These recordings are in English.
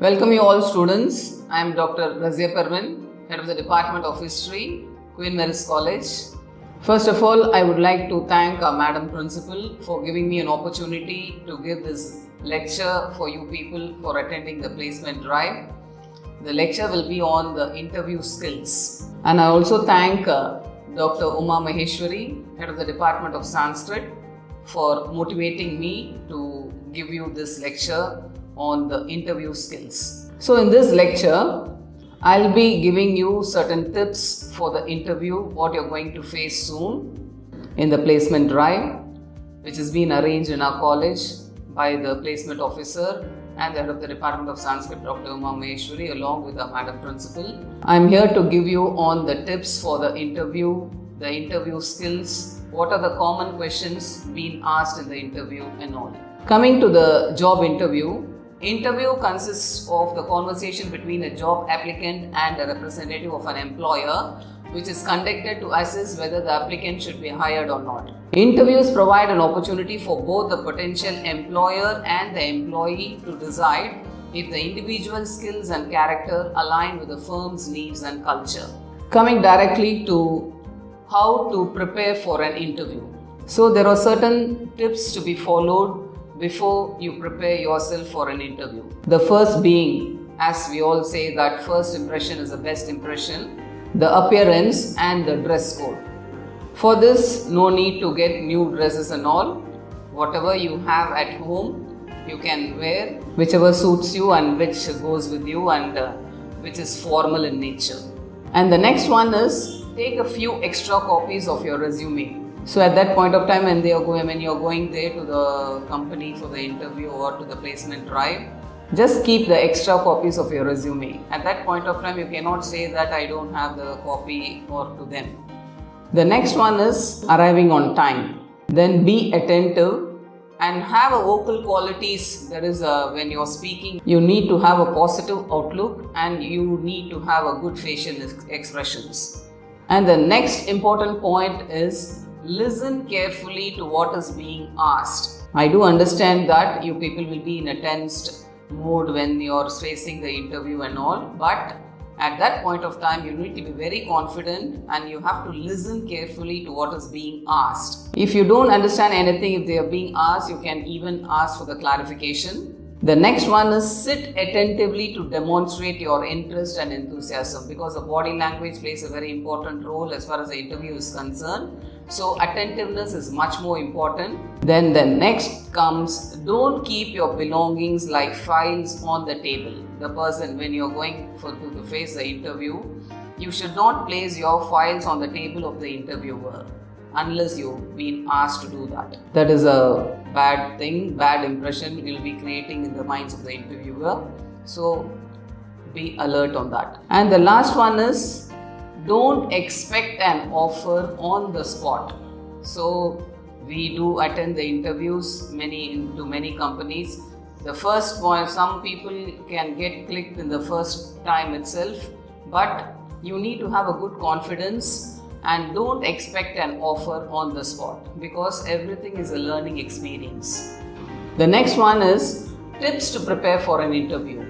Welcome you all students. I am Dr. Raziya Parvin, Head of the Department of History, Queen Mary's College. First of all, I would like to thank our Madam Principal for giving me an opportunity to give this lecture for you people for attending the placement drive. The lecture will be on the interview skills. And I also thank Dr. Uma Maheshwari, Head of the Department of Sanskrit, for motivating me to give you this lecture on the interview skills. So in this lecture, I'll be giving you certain tips for the interview, what you're going to face soon in the placement drive, which has been arranged in our college by the placement officer and the head of the Department of Sanskrit, Dr. Uma Maheshwari, along with our Madam Principal. I'm here to give you on the tips for the interview skills, what are the common questions being asked in the interview and all. Coming to the job interview consists of the conversation between a job applicant and a representative of an employer, which is conducted to assess whether the applicant should be hired or not. Interviews provide an opportunity for both the potential employer and the employee to decide if the individual's skills and character align with the firm's needs and culture. Coming directly to how to prepare for an interview. So there are certain tips to be followed before you prepare yourself for an interview. The first being, as we all say, that first impression is the best impression, the appearance and the dress code. For this, no need to get new dresses and all. Whatever you have at home, you can wear, whichever suits you and which goes with you and which is formal in nature. And the next one is, take a few extra copies of your resume. So at that point of time when you're going there to the company for the interview or to the placement drive, just keep the extra copies of your resume. At that point of time, you cannot say that I don't have the copy or to them. The next one is arriving on time. Then be attentive and have a vocal qualities. That is when you're speaking, you need to have a positive outlook and you need to have a good facial expressions. And the next important point is listen carefully to what is being asked. I do understand that you people will be in a tensed mode when you're facing the interview and all, but at that point of time you need to be very confident and you have to listen carefully to what is being asked. If you don't understand anything, if they are being asked, you can even ask for the clarification. The next one is sit attentively to demonstrate your interest and enthusiasm, because the body language plays a very important role as far as the interview is concerned. So attentiveness is much more important. Then the next comes, don't keep your belongings like files on the table. The person, when you're going to face the interview, you should not place your files on the table of the interviewer unless you've been asked to do that. That is a bad thing, bad impression you'll be creating in the minds of the interviewer. So be alert on that. And the last one is, don't expect an offer on the spot. So we do attend the interviews into many companies. The first point, some people can get clicked in the first time itself, but you need to have a good confidence and don't expect an offer on the spot, because everything is a learning experience. The next one is tips to prepare for an interview.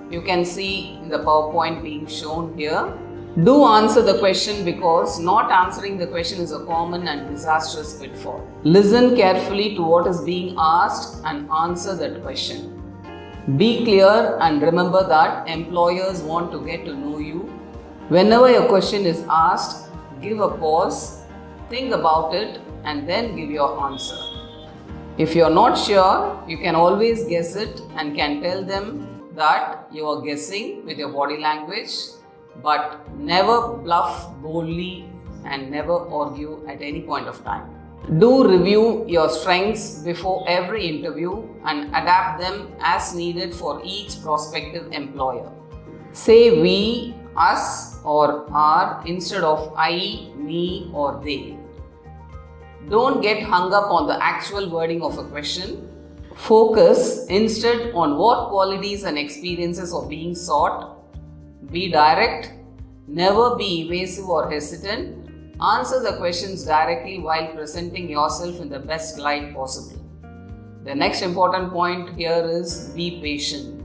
You can see in the PowerPoint being shown here. Do answer the question, because not answering the question is a common and disastrous pitfall. Listen carefully to what is being asked and answer that question. Be clear and remember that employers want to get to know you. Whenever your question is asked, give a pause, think about it, and then give your answer. If you're not sure, you can always guess it and can tell them that you are guessing with your body language, but never bluff boldly and never argue at any point of time. Do review your strengths before every interview and adapt them as needed for each prospective employer. Say we, us or our instead of I, me or they. Don't get hung up on the actual wording of a question. Focus instead on what qualities and experiences are being sought. Be direct. Never be evasive or hesitant. Answer the questions directly while presenting yourself in the best light possible. The next important point here is be patient.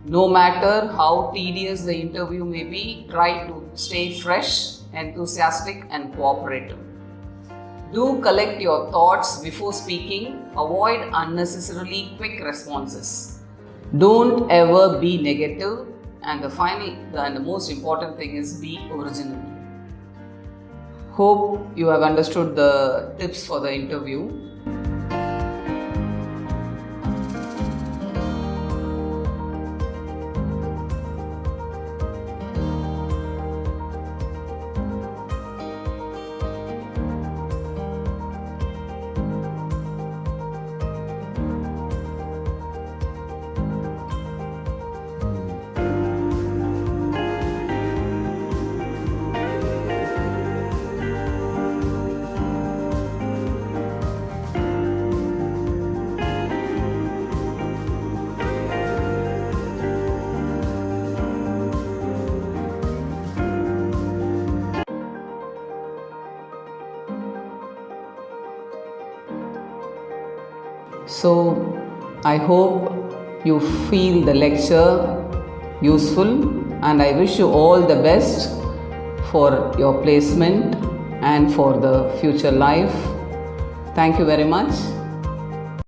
No matter how tedious the interview may be, try to stay fresh, enthusiastic, and cooperative. Do collect your thoughts before speaking. Avoid unnecessarily quick responses. Don't ever be negative. And the final and the most important thing is be original. Hope you have understood the tips for the interview. So, I hope you feel the lecture useful, and I wish you all the best for your placement and for the future life. Thank you very much.